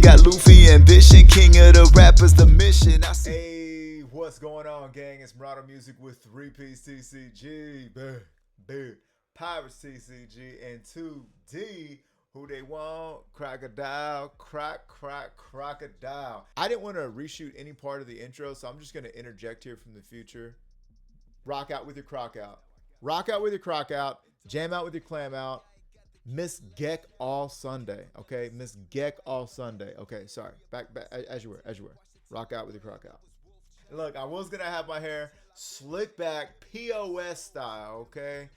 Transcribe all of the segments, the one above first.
got Luffy ambition, king of the rappers, the mission. I see. Hey, what's going on, gang? It's Marauder Music with 3-piece TCG, Pirates TCG, and 2D. Who they want? Crocodile, Crocodile. I didn't want to reshoot any part of the intro, so I'm just going to interject here from the future. Rock out with your Croc out. Rock out with your Croc out. Jam out with your clam out. Miss Geck all Sunday, okay? Miss Geck all Sunday. Okay, sorry. Back as you were. Rock out with your Croc out. Look, I was gonna have my hair slick back POS style, okay?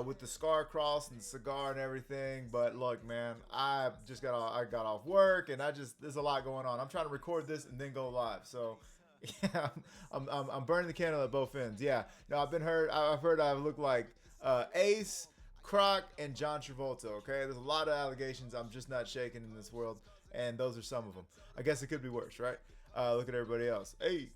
With the scar across and the cigar and everything. But look, man, I got off work and there's a lot going on. I'm trying to record this and then go live. So yeah, I'm burning the candle at both ends. Yeah. No, I've heard I look like Ace, Croc, and John Travolta, okay? There's a lot of allegations I'm just not shaking in this world, and those are some of them. I guess it could be worse, right? Look at everybody else. Hey.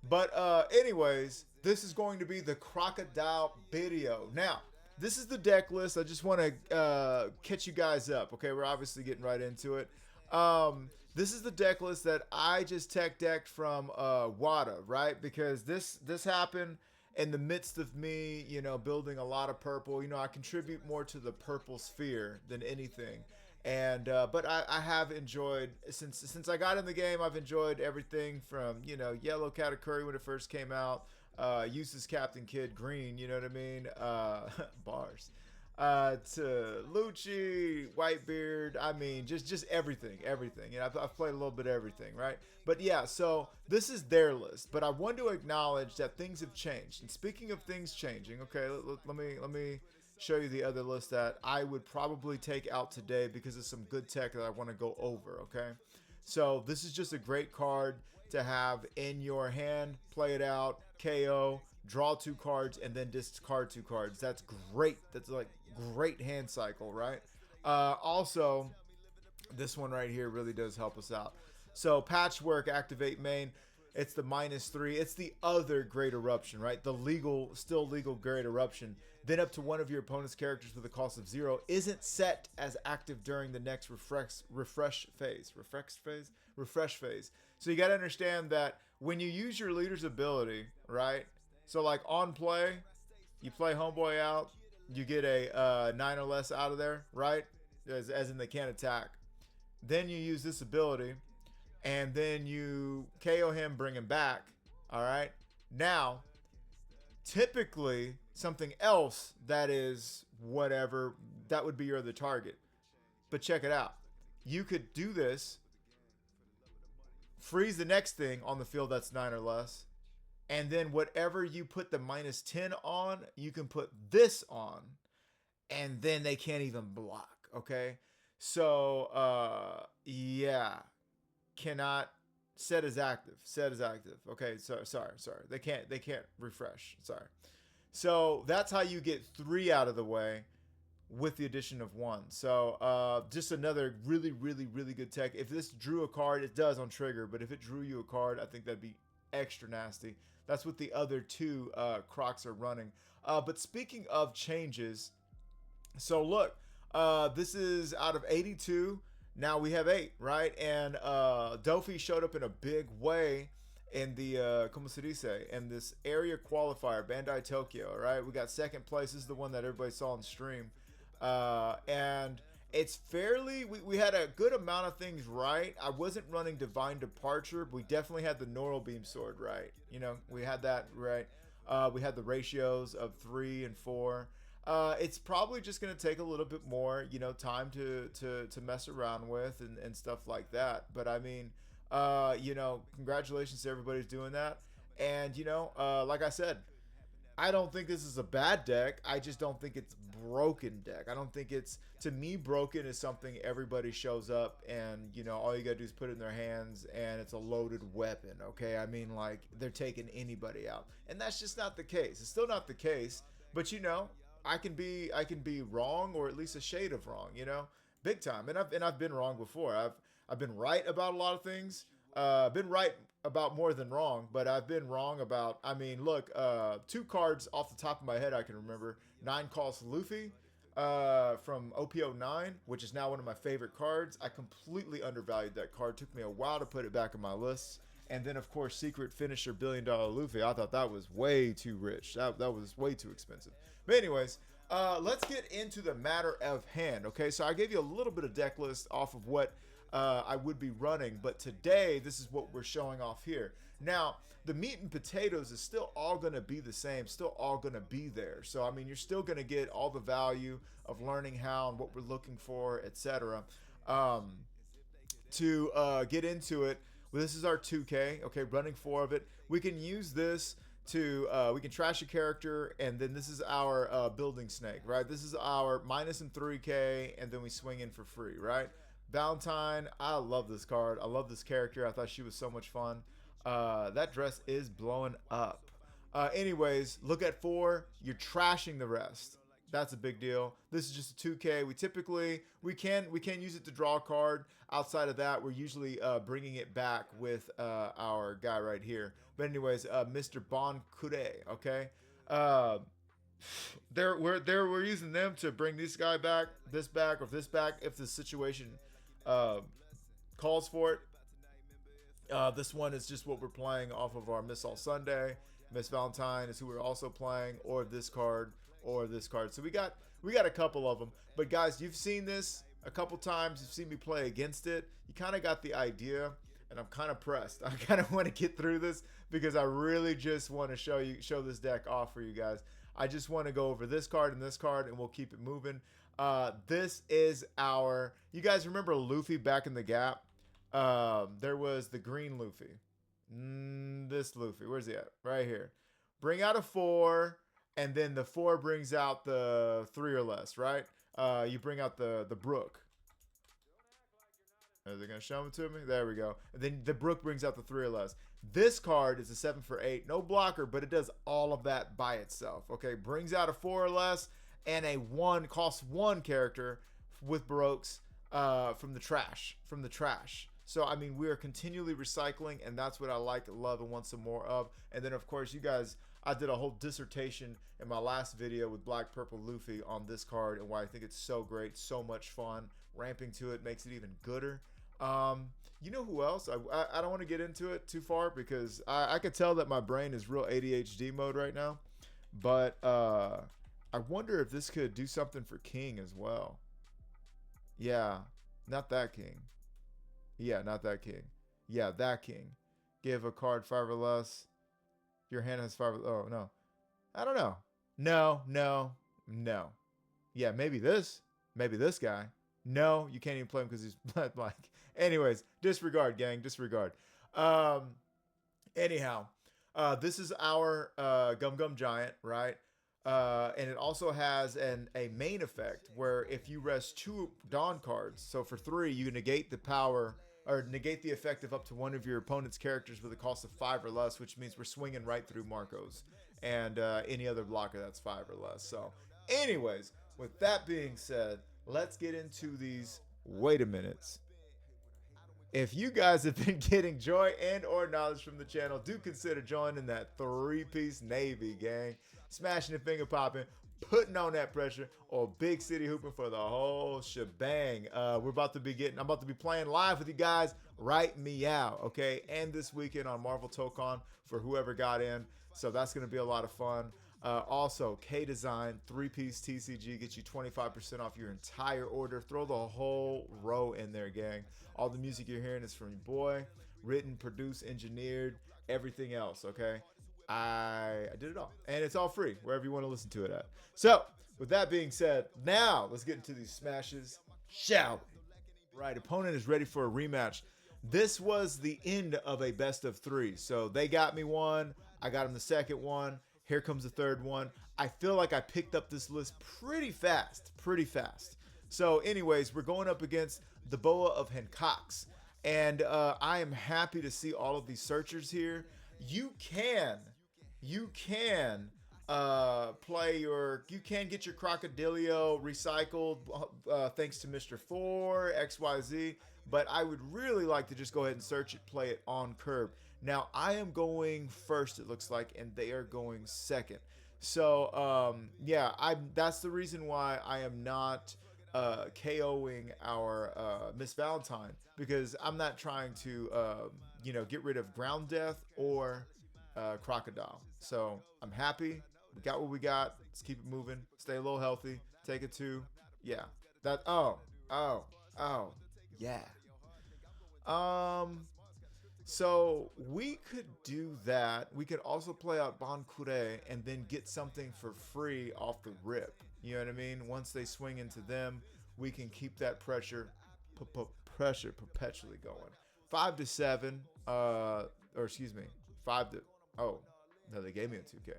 But anyways, this is going to be the Crocodile video. Now, this is the deck list. I just want to catch you guys up, okay? We're obviously getting right into it. This is the deck list that I just tech decked from WADA, right? Because this happened in the midst of me, you know, building a lot of purple. You know, I contribute more to the purple sphere than anything. And but I have enjoyed, since I got in the game, I've enjoyed everything from, you know, Yellow Katakuri when it first came out, Uses Captain Kid Green, you know what I mean? Bars. To Lucci, Whitebeard, I mean, just everything. You know, I've played a little bit of everything, right? But yeah, so this is their list, but I want to acknowledge that things have changed. And speaking of things changing, okay, let me show you the other list that I would probably take out today because of some good tech that I want to go over, okay? So this is just a great card to have in your hand, play it out, KO, draw 2 cards, and then discard 2 cards. That's great. That's like great hand cycle, right? Also, this one right here really does help us out. So Patchwork, activate main. It's the -3. It's the other Great Eruption, right? The still legal Great Eruption. Then up to one of your opponent's characters with a cost of 0 isn't set as active during the next refresh phase. So you got to understand that when you use your leader's ability, right? So like on play, you play homeboy out, you get a 9 or less out of there, right? As in they can't attack. Then you use this ability, and then you KO him, bring him back. All right. Now, typically something else that is whatever, that would be your other target. But check it out. You could do this, freeze the next thing on the field that's 9 or less, and then whatever you put the -10 on, you can put this on, and then they can't even block. Okay. So, yeah. Cannot set as active. Okay, sorry. They can't refresh. Sorry. So that's how you get 3 out of the way with the addition of 1. So just another really good tech. If this drew a card, it does on trigger, but if it drew you a card, I think that'd be extra nasty. That's what the other 2 Crocs are running. But speaking of changes, so look, this is out of 82. Now we have 8, right? And Doffy showed up in a big way in the, como se dice, in this area qualifier, Bandai Tokyo, right? We got 2nd place. This is the one that everybody saw on stream. And it's fairly, we had a good amount of things right. I wasn't running Divine Departure, but we definitely had the Neural Beam Sword right. You know, we had that right. We had the ratios of 3 and 4. It's probably just going to take a little bit more, you know, time to mess around with and stuff like that. But I mean, you know, congratulations to everybody who's doing that. And, you know, like I said, I don't think this is a bad deck. I just don't think it's broken deck. I don't think it's, to me, broken is something everybody shows up and, you know, all you got to do is put it in their hands and it's a loaded weapon. Okay. I mean, like, they're taking anybody out, and that's just not the case. It's still not the case, but you know, I can be wrong, or at least a shade of wrong, you know, big time. And I've been wrong before. I've been right about a lot of things. Been right about more than wrong, but I've been wrong about, I mean, look, 2 cards off the top of my head I can remember. 9 cost Luffy, from OP09, which is now one of my favorite cards. I completely undervalued that card. Took me a while to put it back in my list. And then, of course, Secret Finisher $1 Billion Luffy. I thought that was way too rich. That was way too expensive. But anyways, let's get into the matter of hand. Okay, so I gave you a little bit of deck list off of what I would be running. But today, this is what we're showing off here. Now, the meat and potatoes is still all going to be the same, still all going to be there. So, I mean, you're still going to get all the value of learning how and what we're looking for, etc. To get into it, well, this is our 2K, okay, running 4 of it. We can use this to, we can trash a character, and then this is our building snake, right? This is our minus in 3K, and then we swing in for free, right? Valentine, I love this card. I love this character. I thought she was so much fun. That dress is blowing up. Anyways, look at 4. You're trashing the rest. That's a big deal. This is just a 2K. We typically, we can use it to draw a card. Outside of that, we're usually bringing it back with our guy right here. But anyways, Mr. Bon Kure, okay? We're using them to bring this guy back, this back, or this back if the situation calls for it. This one is just what we're playing off of our Miss All Sunday. Miss Valentine is who we're also playing, or this card, or this card. So we got a couple of them. But guys, you've seen this a couple times. You've seen me play against it. You kind of got the idea, and I'm kind of pressed. I kind of want to get through this because I really just want to show this deck off for you guys. I just want to go over this card and this card, and we'll keep it moving. This is our, you guys remember Luffy back in the Gap? There was the green Luffy. This Luffy, where's he at? Right here. Bring out a 4, and then the 4 brings out the 3 or less, right? You bring out the Brook. Are they gonna show them to me? There we go. And then the Brook brings out the 3 or less. This card is a 7 for 8, no blocker, but it does all of that by itself. Okay, brings out a 4 or less, and a 1 costs 1 character with Baroques from the trash. So, I mean, we are continually recycling, and that's what I like, love, and want some more of. And then, of course, you guys, I did a whole dissertation in my last video with Black Purple Luffy on this card and why I think it's so great, so much fun. Ramping to it makes it even gooder. You know who else? I don't want to get into it too far because I could tell that my brain is real ADHD mode right now. But I wonder if this could do something for King as well. Yeah, not that King. Yeah, not that King. Yeah, that King. Give a card 5 or less. Your hand has 5 or, oh, no. I don't know. No. Yeah, maybe this. Maybe this guy. No, you can't even play him because he's black. Anyways, disregard, gang. Disregard. Anyhow, this is our Gum Gum Giant, right? And it also has a main effect where if you rest 2 Dawn cards, so for 3, you negate the power or negate the effect of up to one of your opponent's characters with a cost of 5 or less, which means we're swinging right through Marco's and any other blocker that's 5 or less. So anyways, with that being said, let's get into these wait a minutes. If you guys have been getting joy and or knowledge from the channel, do consider joining that 3-piece Navy, gang. Smashing and finger popping, putting on that pressure, or big city hooping for the whole shebang. I'm about to be playing live with you guys right meow, okay? And this weekend on Marvel Tokon for whoever got in. So that's going to be a lot of fun. Also, K-Design, 3-piece TCG, gets you 25% off your entire order. Throw the whole row in there, gang. All the music you're hearing is from your boy. Written, produced, engineered, everything else, okay? I did it all. And it's all free, wherever you want to listen to it at. So, with that being said, now let's get into these smashes, shall we? Right, opponent is ready for a rematch. This was the end of a best of 3. So, they got me one. I got them the second one. Here comes the third one. I feel like I picked up this list pretty fast. So anyways, we're going up against the Boa of Hancocks. And I am happy to see all of these searchers here. You can get your Crocodilio recycled thanks to Mr. 4, XYZ. But I would really like to just go ahead and search it, play it on curb. Now, I am going first, it looks like, and they are going second. So yeah, that's the reason why I am not KOing our Miss Valentine, because I'm not trying to get rid of ground death or crocodile. So I'm happy. We got what we got. Let's keep it moving. Stay a little healthy. Take it to yeah. That oh oh yeah. Um so we could do that. We could also play out Bankure and then get something for free off the rip. You know what I mean? Once they swing into them, we can keep that pressure perpetually going. 5 to 7. Or excuse me, 5 to. Oh, no, they gave me a 2K.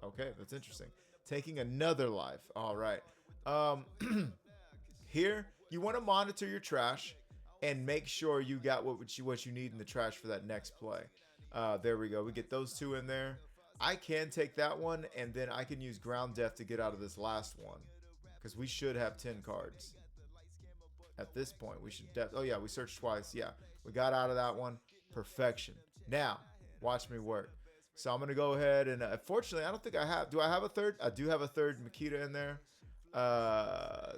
Okay, that's interesting. Taking another life. All right. Um, here you want to monitor your trash and make sure you got what you need in the trash for that next play. There we go. We get those two in there. I can take that one, and then I can use ground death to get out of this last one, because we should have 10 cards at this point. We should oh yeah, we searched twice. Yeah, we got out of that one. Perfection. Now watch me work. So I'm gonna go ahead and fortunately, I don't think I have. Do I have a third? I do have a third Makita in there.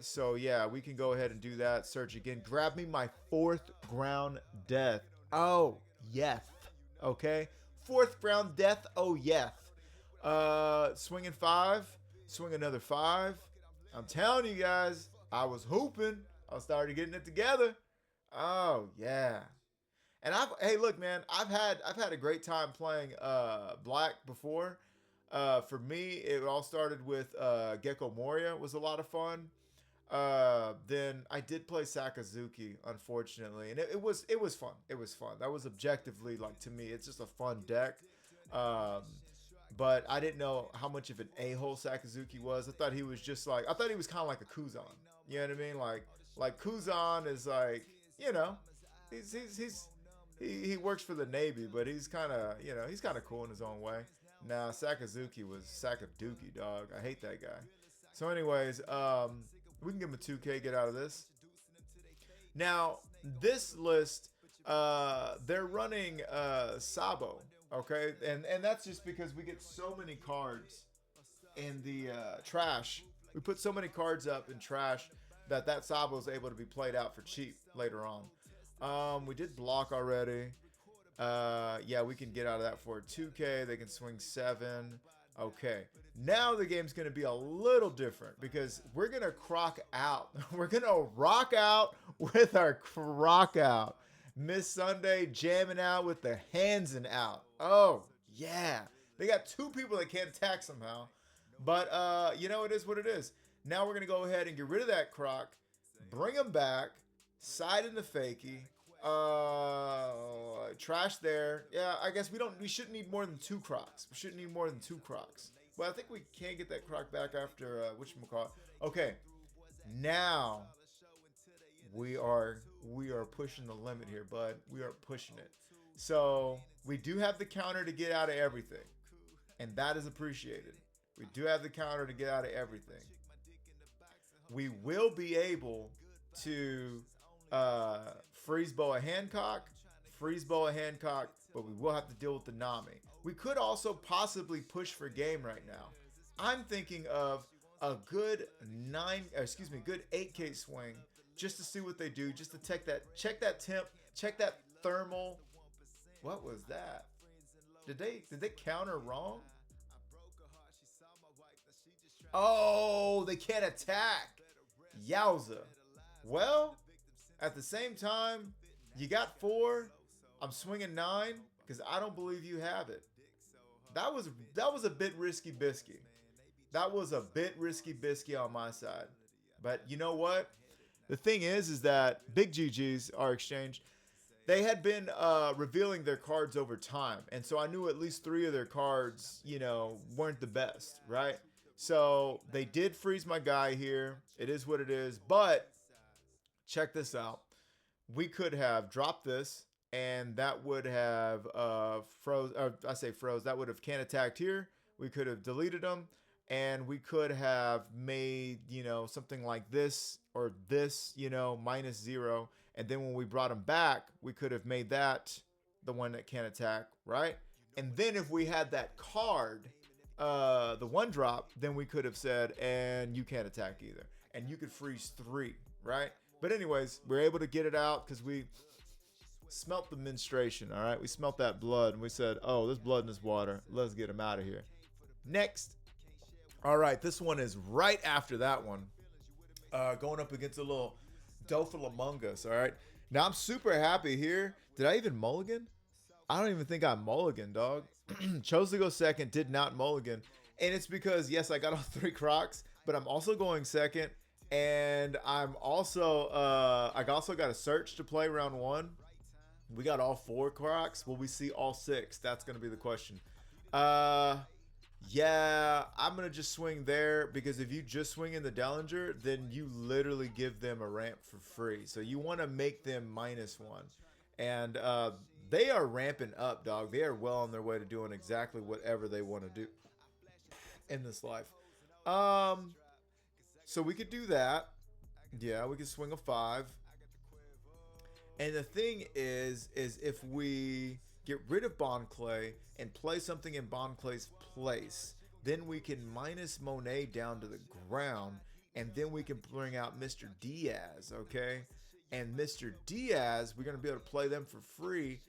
So yeah, we can go ahead and do that. Search again. Grab me my 4th ground death. Oh yes. Okay. 4th ground death. Oh yes. Swinging 5. Swing another 5. I'm telling you guys, I was hooping. I started getting it together. Oh yeah. And hey look man, I've had a great time playing black before. For me, it all started with Gecko Moria was a lot of fun. Then I did play Sakazuki, unfortunately, and it was fun. It was fun. That was objectively, like, to me, it's just a fun deck. But I didn't know how much of an a-hole Sakazuki was. I thought he was just like, I thought he was kind of like a Kuzan. You know what I mean? Like Kuzan is like, he works for the Navy, but he's kind of, he's kind of cool in his own way. Now Sakazuki was Sakaduki, dog. I hate that guy. So anyways, we can give him a 2K, get out of this. Now, this list, they're running Sabo, okay? And that's just because we get so many cards in the trash. We put so many cards up in trash that Sabo is able to be played out for cheap later on. We did block already. Yeah, we can get out of that for a 2K. They can swing 7. Okay, now the game's going to be a little different because we're going to croc out. We're going to rock out with our croc out. Miss Sunday jamming out with the hands and out. Oh, yeah. They got 2 people that can't attack somehow. But, it is what it is. Now we're going to go ahead and get rid of that croc. Bring him back. Side in the fakie. Trash there. Yeah, I guess we shouldn't need more than 2 crocs. We shouldn't need more than 2 crocs. But I think we can get that croc back after whatchamacallit. Okay. Now we are pushing the limit here, bud. We are pushing it. So we do have the counter to get out of everything. And that is appreciated. We do have the counter to get out of everything. We will be able to freeze Boa Hancock, but we will have to deal with the Nami. We could also possibly push for game right now. I'm thinking of a good 8K swing just to see what they do, just to check that temp, check that thermal. What was that? Did they counter wrong? Oh, they can't attack. Yowza. Well, at the same time, you got 4. I'm swinging 9 because I don't believe you have it. That was a bit risky bisky. That was a bit risky bisky on my side. But you know what? The thing is that Big GG's, our exchange, they had been revealing their cards over time. And so I knew at least 3 of their cards, weren't the best, right? So they did freeze my guy here. It is what it is. But check this out. We could have dropped this, and that would have froze. That would have can attacked here. We could have deleted them, and we could have made something like this or this -0. And then when we brought them back, we could have made that the one that can attack, right? And then if we had that card, the one drop, then we could have said, and you can't attack either. And you could freeze 3, right? But anyways, we're able to get it out because we smelt the menstruation, all right? We smelt that blood, and we said, oh, there's blood in this water. Let's get him out of here. Next. All right, this one is right after that one. Going up against a little Doffy Among Us, all right? Now, I'm super happy here. Did I even mulligan? I don't even think I mulligan, dog. Chose to go second, did not mulligan. And it's because, yes, I got all 3 Crocs, but I'm also going second. And I'm also, I also got a search to play round 1. We got all 4 Crocs. Will we see all 6? That's going to be the question. Yeah, I'm going to just swing there because if you just swing in the Dellinger, then you literally give them a ramp for free. So you want to make them -1. And they are ramping up, dog. They are well on their way to doing exactly whatever they want to do in this life. So we could do that. Yeah, we could swing a 5. And the thing is if we get rid of Bond Clay and play something in Bond Clay's place, then we can minus Monet down to the ground, and then we can bring out Mr. Diaz, okay? And Mr. Diaz, we're going to be able to play them for free.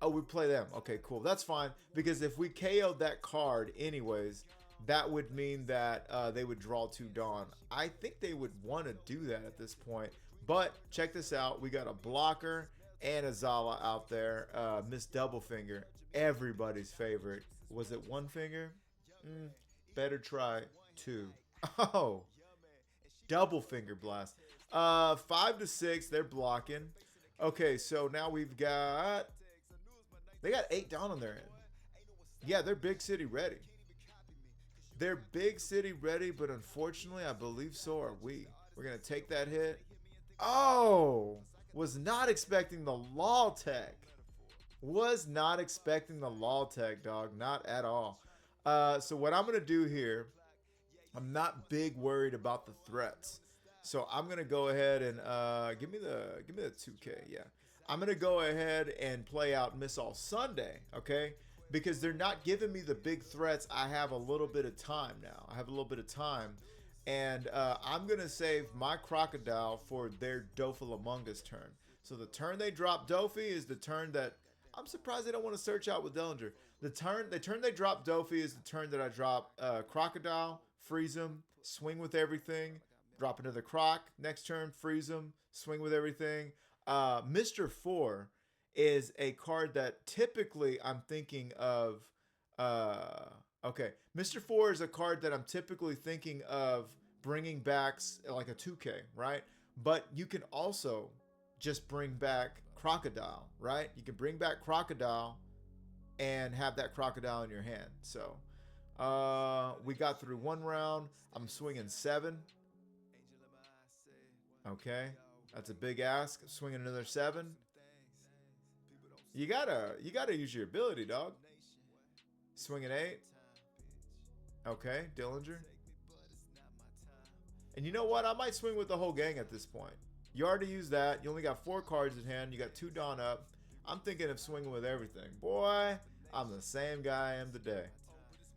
Oh, we play them. Okay, cool. That's fine, because if we KO'd that card anyways, that would mean that they would draw 2 Dawn. I think they would want to do that at this point. But check this out. We got a blocker and a Zala out there. Miss Doublefinger, everybody's favorite. Was it 1 finger? Better try 2. Oh, double finger blast. 5 to 6, they're blocking. Okay, so now we've got... They got 8 down on their end. Yeah, they're big city ready. They're big city ready, but unfortunately, I believe so are we. We're going to take that hit. Oh! Was not expecting the Law Tech. Was not expecting the Law Tech, dog. Not at all. So what I'm going to do here, I'm not big worried about the threats. So I'm going to go ahead and give me the 2K. Yeah. I'm going to go ahead and play out Miss All Sunday, okay? Because they're not giving me the big threats. I have a little bit of time now. I have a little bit of time. And I'm going to save my Crocodile for their Doffy Among Us turn. So the turn they drop Doffy is the turn that... I'm surprised they don't want to search out with Dellinger. The turn they drop Doffy is the turn that I drop Crocodile, freeze him, swing with everything, drop another Croc. Next turn, freeze him, swing with everything. Mr. 4 is a card that typically I'm thinking of... Okay, Mr. 4 is a card that I'm typically thinking of bringing back like a 2K, right? But you can also just bring back Crocodile, right? You can bring back Crocodile and have that Crocodile in your hand. So we got through 1 round. I'm swinging 7. Okay, that's a big ask. Swinging another 7. You gotta use your ability, dog. Swinging 8. Okay, Dillinger. And you know what? I might swing with the whole gang at this point. You already used that. You only got 4 cards in hand. You got 2 Dawn up. I'm thinking of swinging with everything. Boy, I'm the same guy I am today.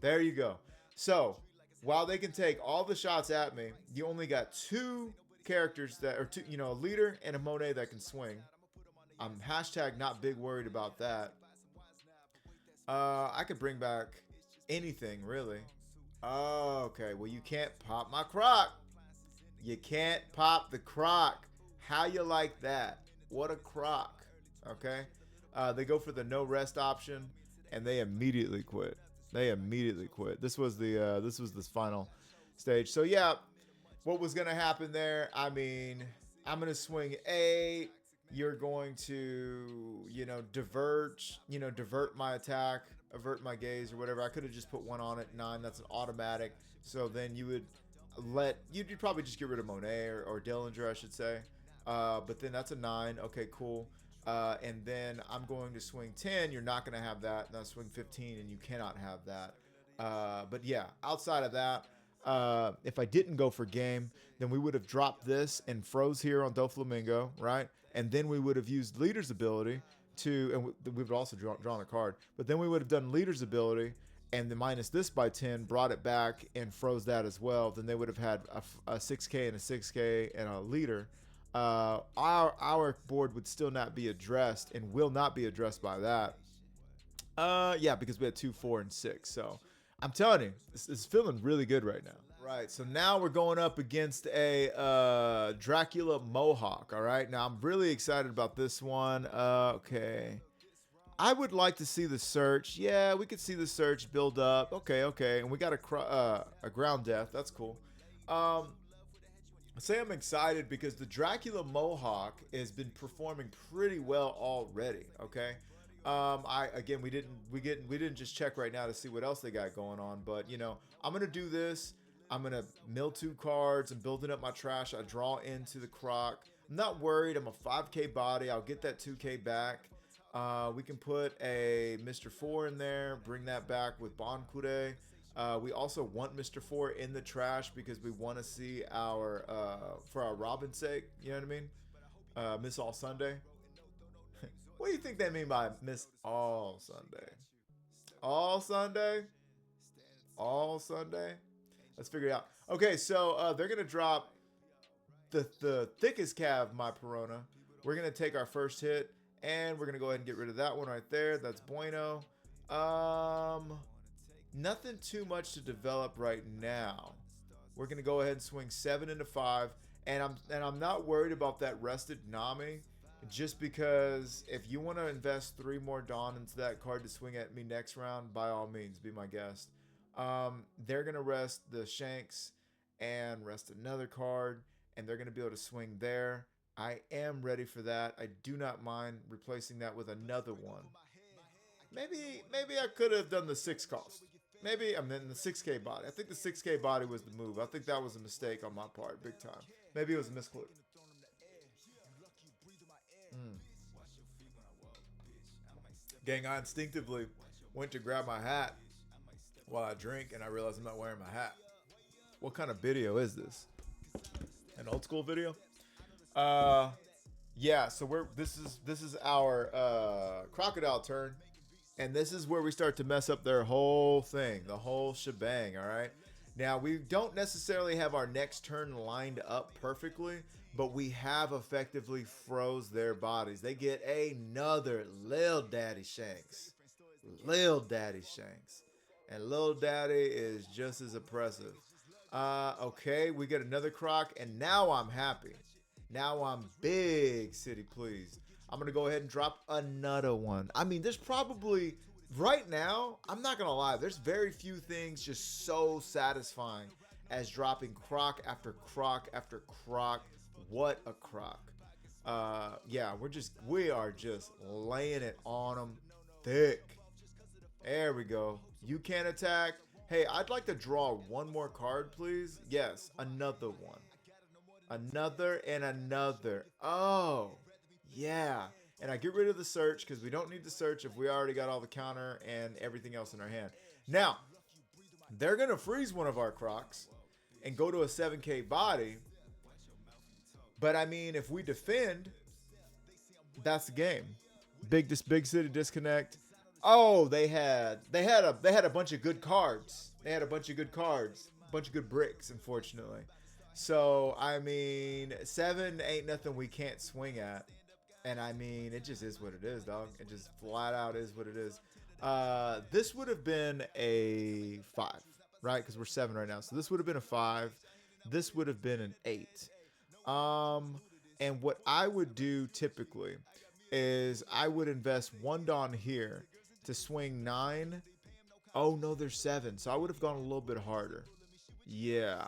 There you go. So, while they can take all the shots at me, you only got 2 characters that are a leader and a Monet that can swing. I'm hashtag not big worried about that. I could bring back anything, really. Oh, okay. Well, you can't pop my Croc. You can't pop the Croc. How you like that? What a Croc. Okay. They go for the no rest option, and they immediately quit. They immediately quit. This was the final stage. So yeah, what was gonna happen there? I mean, I'm gonna swing 8. You're going to, divert my attack, avert my gaze or whatever. I could have just put 1 on it, 9. That's an automatic. So then you would you'd probably just get rid of Monet or Dillinger, I should say. But then that's a 9. Okay, cool. And then I'm going to swing 10. You're not going to have that. Now swing 15, and you cannot have that. But yeah, outside of that, if I didn't go for game, then we would have dropped this and froze here on Doflamingo, right? And then we would have used Leader's ability to, and we would also drawn a card, but then we would have done Leader's ability and the minus this by 10 brought it back and froze that as well, then they would have had a 6K and a 6K and a leader. Our board would still not be addressed and will not be addressed by that. Yeah, because we had 2, 4, and 6. So I'm telling you, it's feeling really good right now. Right, so now we're going up against a Dracule Mihawk. All right, now I'm really excited about this one. Okay. I would like to see the search. Yeah, we could see the search build up. Okay. And we got a ground death. That's cool. I say I'm excited because the Dracule Mihawk has been performing pretty well already. Okay. We didn't just check right now to see what else they got going on, but you know, I'm gonna do this. I'm gonna mill 2 cards and building up my trash. I draw into the Croc. I'm not worried. I'm a 5K body. I'll get that 2K back. We can put a Mr. 4 in there, bring that back with Bonkure. We also want Mr. 4 in the trash because we want to see our, for our Robin's sake, you know what I mean? Miss All Sunday. What do you think they mean by Miss All Sunday? All Sunday? All Sunday? Let's figure it out. Okay, so they're going to drop the thickest calf, my Perona. We're going to take our first hit. And we're going to go ahead and get rid of that one right there. That's bueno. Nothing too much to develop right now. We're going to go ahead and swing 7 into 5. And I'm not worried about that rested Nami. Just because if you want to invest 3 more Dawn into that card to swing at me next round, by all means, be my guest. They're going to rest the Shanks and rest another card. And they're going to be able to swing there. I am ready for that. I do not mind replacing that with another one. Maybe I could have done the 6 cost. Maybe I'm in the 6K body. I think the 6K body was the move. I think that was a mistake on my part, big time. Maybe it was a misclick. Gang, I instinctively went to grab my hat while I drink, and I realized I'm not wearing my hat. What kind of video is this? An old school video? Yeah, so this is our crocodile turn, and this is where we start to mess up their whole thing, the whole shebang. All right, now we don't necessarily have our next turn lined up perfectly, but we have effectively froze their bodies. They get another Lil Daddy Shanks, and Lil Daddy is just as oppressive. Okay, we get another Croc, and now I'm happy. Now I'm big city pleased. I'm going to go ahead and drop another one. I mean, there's probably, right now, I'm not going to lie, there's very few things just so satisfying as dropping Croc after Croc after Croc. What a Croc. Yeah, we are just laying it on them thick. There we go. You can't attack. Hey, I'd like to draw one more card, please. Yes, another one. Another and another. Oh, yeah. And I get rid of the search because we don't need the search if we already got all the counter and everything else in our hand. Now, they're going to freeze one of our Crocs and go to a 7K body. But, I mean, if we defend, that's the game. Big city disconnect. Oh, they had a bunch of good cards. They had a bunch of good cards. A bunch of good bricks, unfortunately. So, I mean, 7 ain't nothing we can't swing at. And, I mean, it just is what it is, dog. It just flat out is what it is. This would have been a 5, right? Because we're 7 right now. So, this would have been a 5. This would have been an 8. And what I would do typically is I would invest 1 Dawn here to swing 9. Oh, no, there's 7. So, I would have gone a little bit harder. Yeah.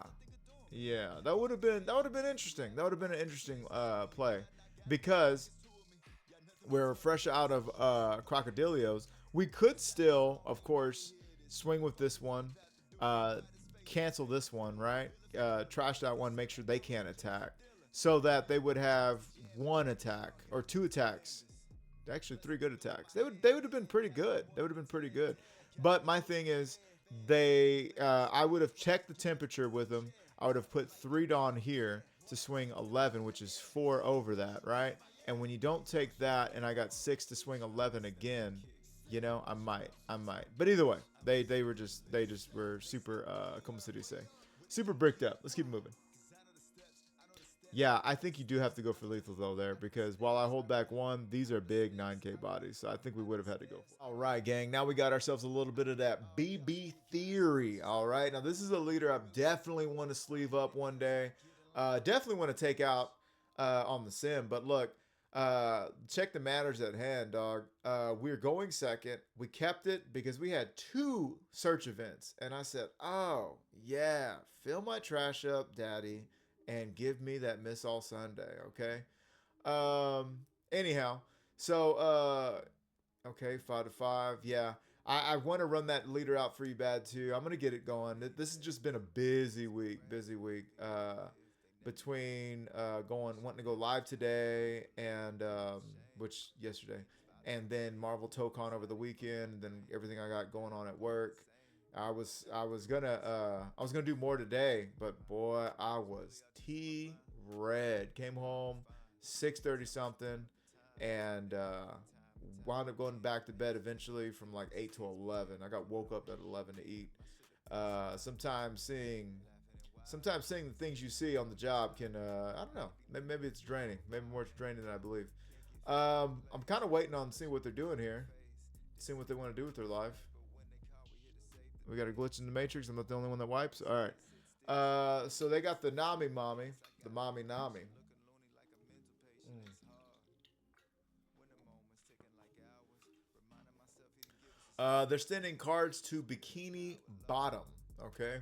Yeah, that would have been interesting. That would have been an interesting play because we're fresh out of Crocodilios. We could still, of course, swing with this one, cancel this one, right? Trash that one, make sure they can't attack, so that they would have 1 attack or 2 attacks. Actually, 3 good attacks. They would have been pretty good. They would have been pretty good. But my thing is, I would have checked the temperature with them. I would have put 3 Dawn here to swing 11, which is 4 over that, right? And when you don't take that, and I got 6 to swing 11 again, You know, I might. But either way, they just were super como se dice, super bricked up. Let's keep moving. Yeah, I think you do have to go for lethal though there because while I hold back one, these are big 9K bodies, so I think we would have had to go for it. All right, gang. Now we got ourselves a little bit of that BB theory. All right, now this is a leader I definitely want to sleeve up one day. Definitely want to take out on the sim. But look, check the matters at hand, dog. We're going second. We kept it because we had 2 search events, and I said, "Oh yeah, fill my trash up, daddy." And give me that Miss All Sunday, okay? Anyhow, so okay, 5-5. Yeah, I want to run that leader out for you bad too. I'm gonna get it going. This has just been a busy week. Between wanting to go live today and which yesterday, and then Marvel ToeCon over the weekend, and then everything I got going on at work. I was gonna do more today, but boy, I was red. Came home 6:30 something, and wound up going back to bed eventually from like 8 to 11. I got woke up at 11 to eat. Sometimes seeing the things you see on the job can I don't know. Maybe it's draining. Maybe more draining than I believe. I'm kind of waiting on seeing what they're doing here, seeing what they want to do with their life. We got a glitch in the Matrix. I'm not the only one that wipes. All right. So they got the Nami Mami. The Mami Nami. They're sending cards to Bikini Bottom. Okay.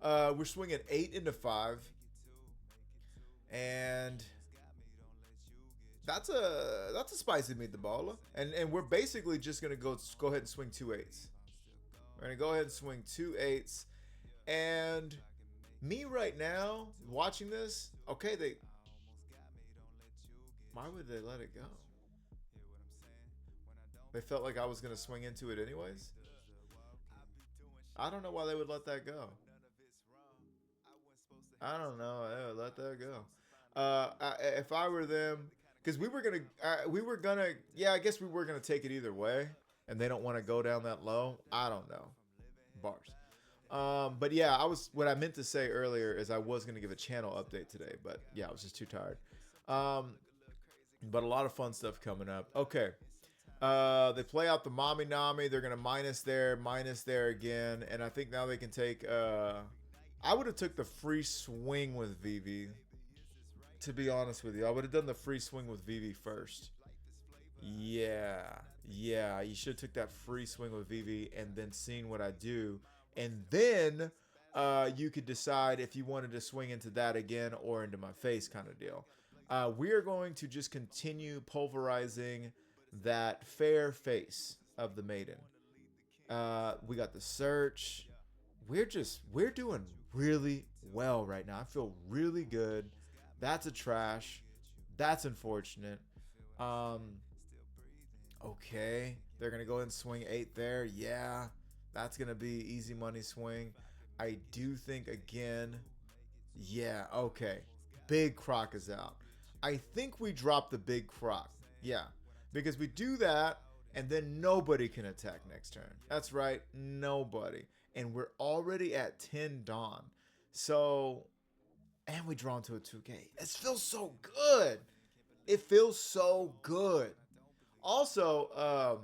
We're swinging 8 into 5. And that's a spicy meatball. And we're basically just going to go ahead and swing 2 8s. We're going to go ahead and swing 2 8s. And me right now, watching this, okay, why would they let it go? They felt like I was going to swing into it anyways. I don't know why they would let that go. I don't know why they would let that go. If I were them, because we were gonna, yeah, I guess we were gonna take it either way, and they don't want to go down that low. I don't know, bars. But yeah, what I meant to say earlier is I was gonna give a channel update today, but yeah, I was just too tired. But a lot of fun stuff coming up. Okay. They play out the Mami Nami. They're gonna minus there again, and I think now they can take. I would have took the free swing with Vivi. To be honest with you, I would have done the free swing with Vivi first. Yeah, you should have took that free swing with Vivi and then seen what I do, and then you could decide if you wanted to swing into that again or into my face kind of deal. We are going to just continue pulverizing that fair face of the maiden. We got the search. We're doing really well right now. I feel really good. That's a trash. That's unfortunate. Okay. They're going to go ahead and swing 8 there. Yeah. That's going to be easy money swing. I do think again. Yeah. Okay. Big Croc is out. I think we drop the big Croc. Yeah. Because we do that and then nobody can attack next turn. That's right. Nobody. And we're already at 10 Dawn. So, and we draw into a 2K. It feels so good. It feels so good. Also,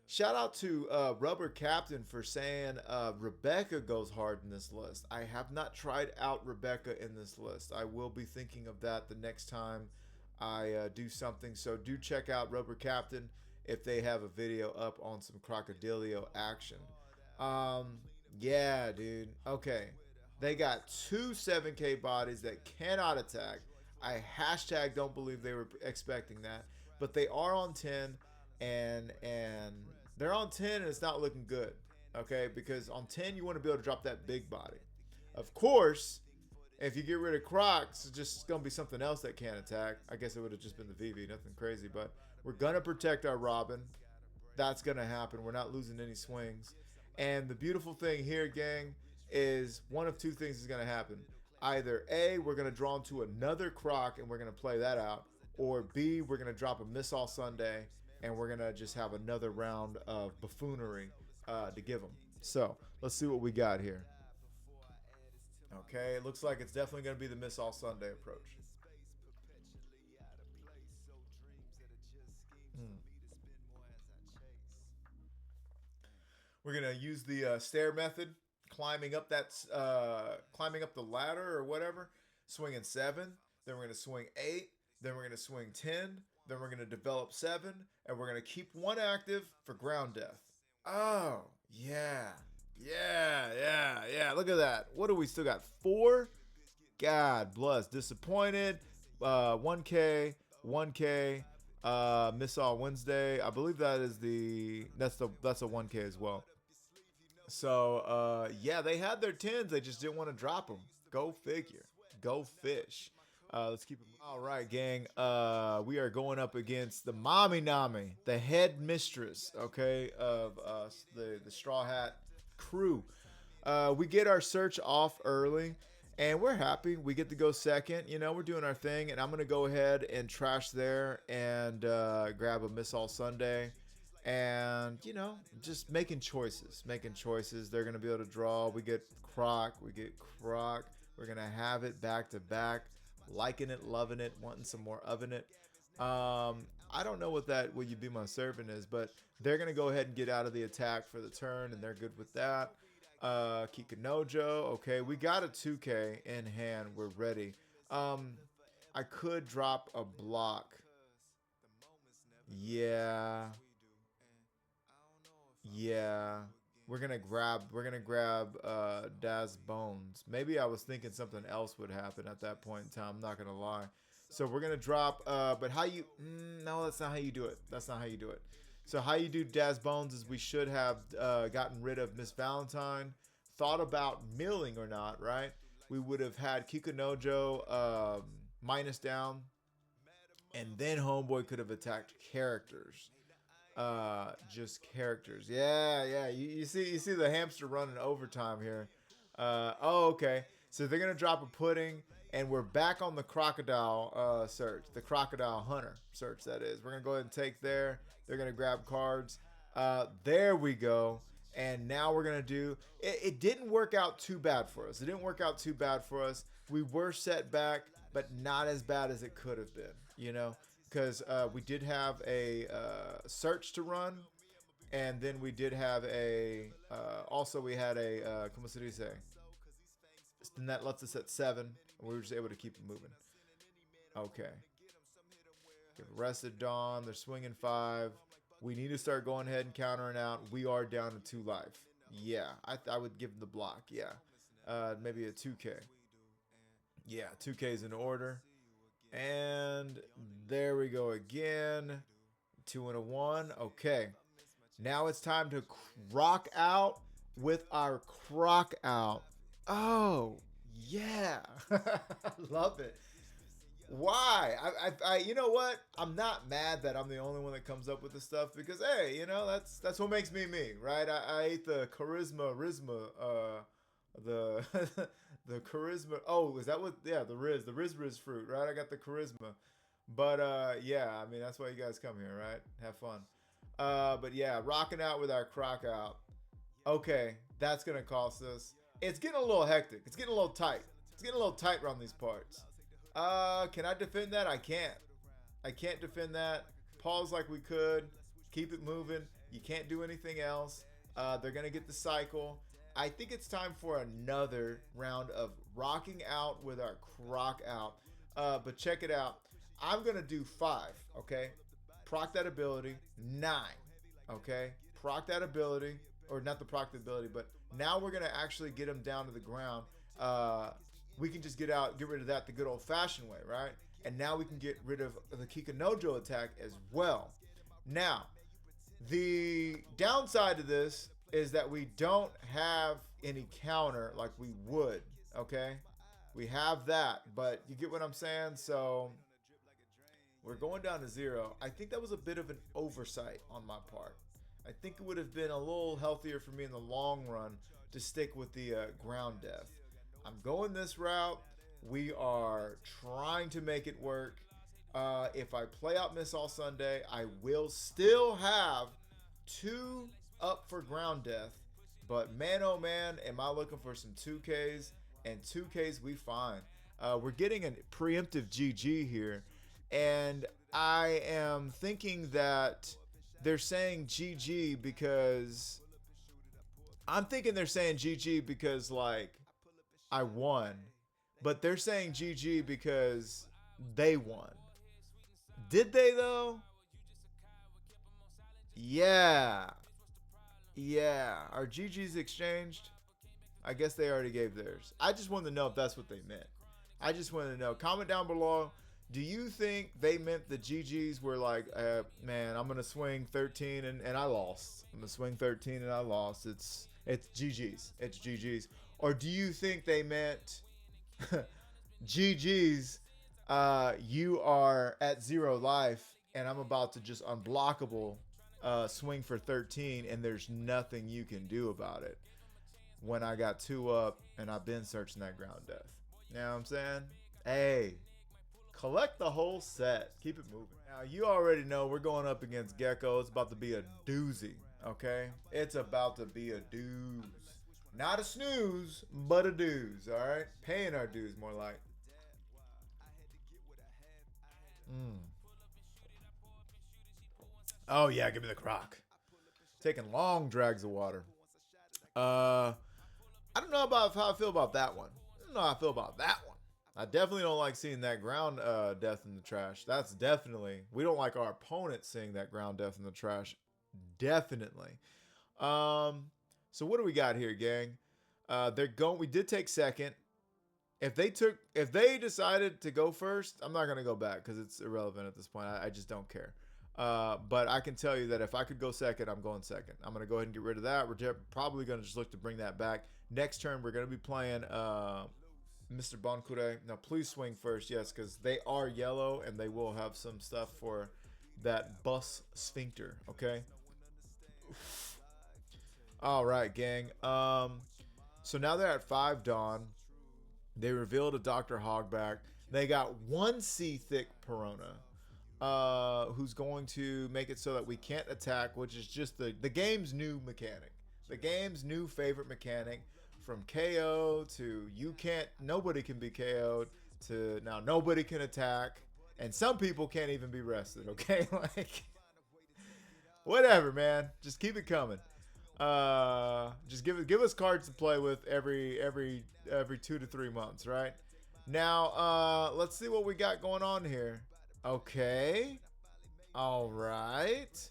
shout out to Rubber Captain for saying Rebecca goes hard in this list. I have not tried out Rebecca in this list. I will be thinking of that the next time I do something. So do check out Rubber Captain if they have a video up on some Crocodilio action. Yeah, dude. Okay. They got 2 7K bodies that cannot attack. I hashtag don't believe they were expecting that. But they are on 10 and they're on 10 and it's not looking good. Okay, because on 10 you want to be able to drop that big body. Of course, if you get rid of Crocs, it's just going to be something else that can't attack. I guess it would have just been the Vivi, nothing crazy. But we're going to protect our Robin. That's going to happen. We're not losing any swings. And the beautiful thing here, gang, is one of 2 things is going to happen. Either A, we're going to draw into another Croc and we're going to play that out. Or B, we're going to drop a Miss All Sunday and we're gonna just have another round of buffoonery to give them. So let's see what we got here. Okay, it looks like it's definitely gonna be the Miss All Sunday approach. We're gonna use the stair method, climbing up climbing up the ladder or whatever, swinging 7. Then we're gonna swing 8. Then we're gonna swing 10. Then we're gonna develop 7, and we're gonna keep 1 active for ground death. Oh yeah, yeah. Look at that. What do we still got? 4. God bless. Disappointed. 1K, 1K. Miss All Wednesday. I believe that is that's a 1K as well. So yeah, they had their 10s. They just didn't want to drop them. Go figure. Go fish. Let's keep it. All right, gang. We are going up against the Mami Nami, the head mistress, okay, of the Straw Hat crew. We get our search off early, and we're happy. We get to go second. You know, we're doing our thing, and I'm gonna go ahead and trash there and grab a Miss All Sunday. And, you know, just making choices. They're going to be able to draw. We get Croc. We're going to have it back to back. Liking it, loving it, wanting some more of it. I don't know what you be my servant is, but they're going to go ahead and get out of the attack for the turn, and they're good with that. Kikanojo. Okay, we got a 2K in hand. We're ready. I could drop a block. Yeah, we're gonna grab Daz Bones. Maybe I was thinking something else would happen at that point in time. I'm not gonna lie. So we're gonna drop. But how you? No, that's not how you do it. So how you do Daz Bones is we should have gotten rid of Miss Valentine. Thought about milling or not, right? We would have had Kikanojo minus down, and then Homeboy could have attacked characters. Just characters. Yeah. You see the hamster running overtime here. Oh, okay. So they're gonna drop a pudding, and we're back on the crocodile search, the crocodile hunter search. That is. We're gonna go ahead and take there. They're gonna grab cards. There we go. And now we're gonna do. It didn't work out too bad for us. We were set back, but not as bad as it could have been. You know. Because we did have a search to run, and then we did have also we had a, como se dice? And that lets us at 7, and we were just able to keep it moving. Okay. Get rested Dawn, they're swinging 5. We need to start going ahead and countering out. We are down to 2 life. Yeah, I would give them the block, yeah. Maybe a 2K. Yeah, 2K is in order. And there we go again. 2 and a 1. Okay. Now it's time to rock out with our Croc out. Oh, yeah. Love it. Why? I you know what? I'm not mad that I'm the only one that comes up with this stuff because, hey, you know, that's what makes me me, right? I ate the charisma, the the charisma. Oh, is that what? Yeah, the Riz fruit, right? I got the charisma, but yeah, I mean that's why you guys come here, right? Have fun. But yeah, rocking out with our Croc out. Okay, that's gonna cost us. It's getting a little hectic. It's getting a little tight. Around these parts. Can I defend that? I can't. I can't defend that. Pause like we could. Keep it moving. You can't do anything else. They're gonna get the cycle. I think it's time for another round of rocking out with our Croc out. But check it out. I'm going to do 5, okay? Proc that ability. 9, okay? Proc that ability. Or not the proc the ability, but now we're going to actually get him down to the ground. We can just get rid of that the good old-fashioned way, right? And now we can get rid of the Kikanojo attack as well. Now, the downside to this is that we don't have any counter like we would, okay? We have that, but you get what I'm saying? So we're going down to 0. I think that was a bit of an oversight on my part. I think it would have been a little healthier for me in the long run to stick with the ground death. I'm going this route. We are trying to make it work. If I play out Miss All Sunday, I will still have 2 up for ground death. But man, oh man, am I looking for some 2Ks, and 2Ks we find. We're getting a preemptive GG here, and I am thinking that they're saying GG because I'm thinking they're saying GG because like I won, but they're saying GG because they won. Did they though? Yeah. Yeah. Are GG's exchanged? I guess they already gave theirs. I just wanted to know if that's what they meant. I just wanted to know. Comment down below. Do you think they meant the GGs were like, man, I'm going to swing 13 and I lost. I'm going to swing 13 and I lost. It's GG's. It's GG's. Or do you think they meant GG's, you are at 0 life and I'm about to just unblockable swing for 13 and there's nothing you can do about it when I got 2 up and I've been searching that ground death. You know what I'm saying? Hey, collect the whole set. Keep it moving. Now, you already know we're going up against Gecko. It's about to be a doozy, okay? It's about to be a doozy. Not a snooze, but a dues, all right? Paying our dues, more like. Oh, yeah, give me the Croc. Taking long drags of water. I don't know about how I feel about that one. I don't know how I feel about that one. I definitely don't like seeing that ground death in the trash. That's definitely... We don't like our opponent seeing that ground death in the trash. Definitely. So what do we got here, gang? They're going. We did take second. If they decided to go first, I'm not gonna go back because it's irrelevant at this point. I just don't care. But I can tell you that if I could go second, I'm going second. I'm gonna go ahead and get rid of that. We're probably gonna just look to bring that back. Next turn, we're gonna be playing Mr. Bonkure. Now, please swing first, yes, because they are yellow and they will have some stuff for that bus sphincter. Okay. All right, gang. So now they're at 5 Dawn. They revealed a Dr. Hogback. They got 1 C thick Perona, who's going to make it so that we can't attack, which is just the game's new mechanic. The game's new favorite mechanic, from KO to nobody can be KO'd to now nobody can attack, and some people can't even be rested. Okay, like whatever, man. Just keep it coming. Just give us cards to play with every 2 to 3 months, right? Now, let's see what we got going on here. Okay. All right.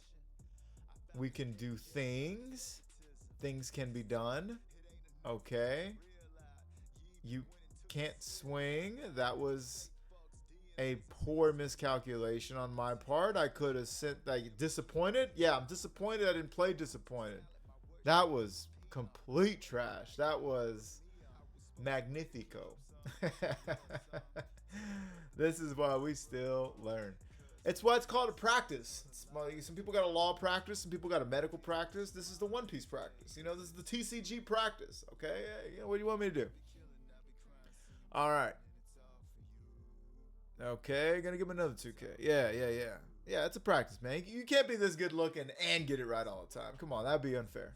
We can do things. Things can be done. Okay. You can't swing. That was a poor miscalculation on my part. I could have sent like disappointed. Yeah, I'm disappointed I didn't play disappointed. That was complete trash. That was magnifico. This is why we still learn. It's why it's called a practice. Some people got a law practice. Some people got a medical practice. This is the One Piece practice. You know, this is the TCG practice. Okay? You know, what do you want me to do? All right. Okay, gonna give him another 2K. Yeah. Yeah, it's a practice, man. You can't be this good looking and get it right all the time. Come on, that'd be unfair.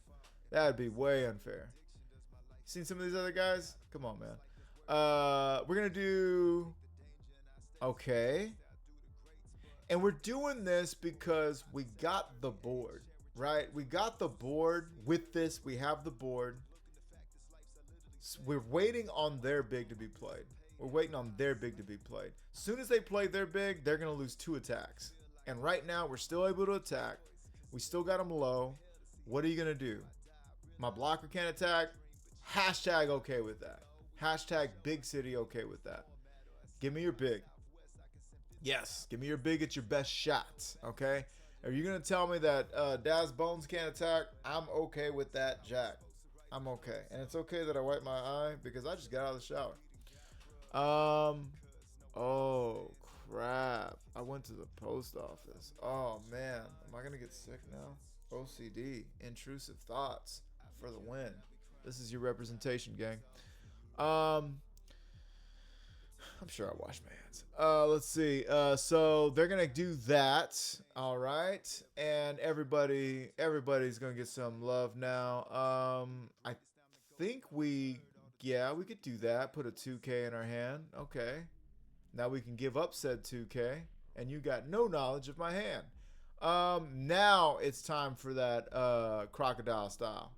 That'd be way unfair. Seen some of these other guys? Come on, man. We're gonna do... Okay. And we're doing this because we got the board, right? We got the board. With this, we have the board. So we're waiting on their big to be played. We're waiting on their big to be played. As soon as they play their big, they're going to lose 2 attacks. And right now, we're still able to attack. We still got them low. What are you going to do? My blocker can't attack. Hashtag okay with that. Hashtag big city okay with that. Give me your big. Yes, give me your big at your best shots, okay? Are you going to tell me that Daz Bones can't attack? I'm okay with that, Jack. I'm okay. And it's okay that I wipe my eye because I just got out of the shower. Oh, crap. I went to the post office. Oh, man. Am I going to get sick now? OCD. Intrusive thoughts for the win. This is your representation, gang. I'm sure I washed my hands. Let's see. So they're gonna do that. All right, and everybody's gonna get some love now. I think we could do that. Put a 2K in our hand. Okay. Now we can give up said 2K, and you got no knowledge of my hand. Now it's time for that crocodile style.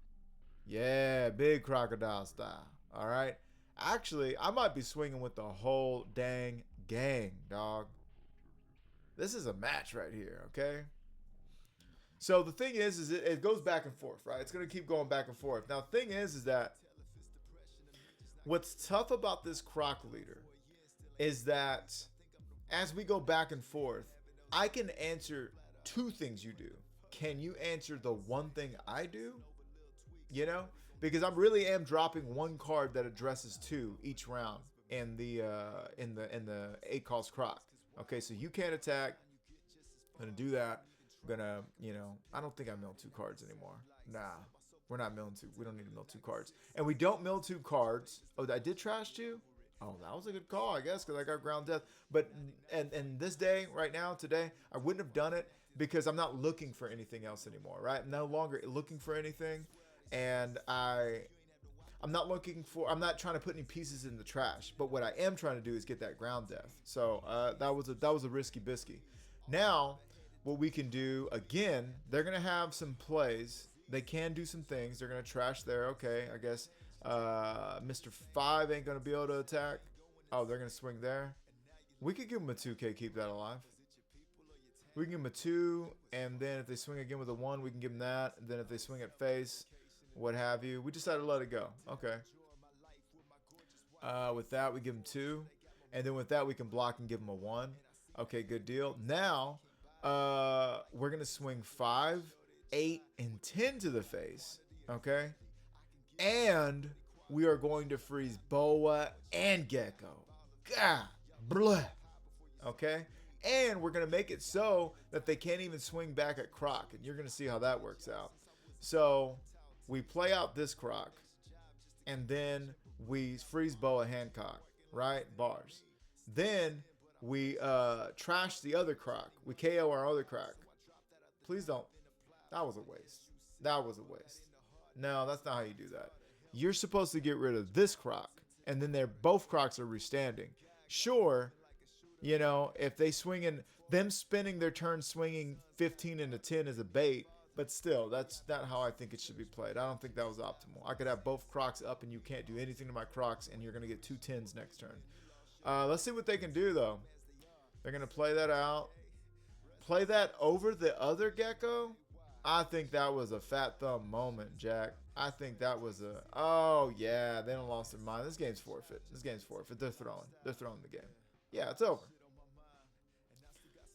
Yeah, big crocodile style. All right. Actually, I might be swinging with the whole dang gang, dog. This is a match right here, okay? So the thing is it goes back and forth, right? It's going to keep going back and forth. Now, the thing is that what's tough about this Croc leader is that as we go back and forth, I can answer two things you do. Can you answer the one thing I do? You know, because I really am dropping one card that addresses two each round in the 8 calls Croc. Okay, so you can't attack. I'm gonna do that. I'm gonna, I don't think I mill 2 cards anymore. Nah, we're not milling 2. We don't need to mill 2 cards, and we don't mill 2 cards. Oh, I did trash 2. Oh, that was a good call, I guess, because I got ground death. But and this day, right now, today, I wouldn't have done it because I'm not looking for anything else anymore. Right? I'm no longer looking for anything. And I'm not trying to put any pieces in the trash, but what I am trying to do is get that ground death. So that was a risky biscuit. Now what we can do again, they're gonna have some plays. They can do some things. They're gonna trash there. Okay, I guess Mr. 5 ain't gonna be able to attack. Oh, they're gonna swing there. We could give them a 2K, keep that alive. We can give them a 2, and then if they swing again with a 1, we can give them that. And then if they swing at face, what have you, we decided to let it go. Okay. With that, we give them 2, and then with that, we can block and give them a 1. Okay, good deal. Now, we're gonna swing 5, 8, and 10 to the face. Okay, and we are going to freeze Boa and Gecko. God, blah. Okay, and we're gonna make it so that they can't even swing back at Croc, and you're gonna see how that works out. So we play out this Croc, and then we freeze Boa Hancock, right? Bars. Then we trash the other Croc. We KO our other Croc. Please don't. That was a waste. That was a waste. No, that's not how you do that. You're supposed to get rid of this Croc, and then both Crocs are restanding. Sure, if they swing in, them spending their turn swinging 15 into 10 is a bait. But still, that's not how I think it should be played. I don't think that was optimal. I could have both Crocs up and you can't do anything to my Crocs, and you're going to get 2 10s next turn. Let's see what they can do, though. They're going to play that out. Play that over the other Gecko? I think that was a fat thumb moment, Jack. I think that was a... Oh, yeah, they don't lost their mind. This game's forfeit. They're throwing. They're throwing the game. Yeah, it's over.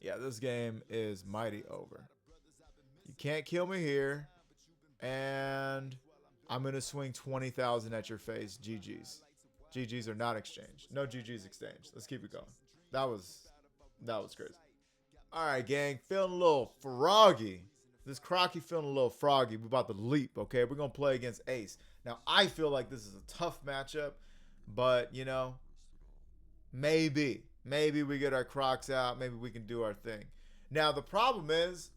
Yeah, this game is mighty over. You can't kill me here, and I'm going to swing 20,000 at your face. GG's. GG's are not exchanged. No GG's exchanged. Let's keep it going. That was crazy. All right, gang. Feeling a little froggy. This Crocky feeling a little froggy. We're about to leap, okay? We're going to play against Ace. Now, I feel like this is a tough matchup, but, maybe we get our Crocs out. Maybe we can do our thing. Now, the problem is,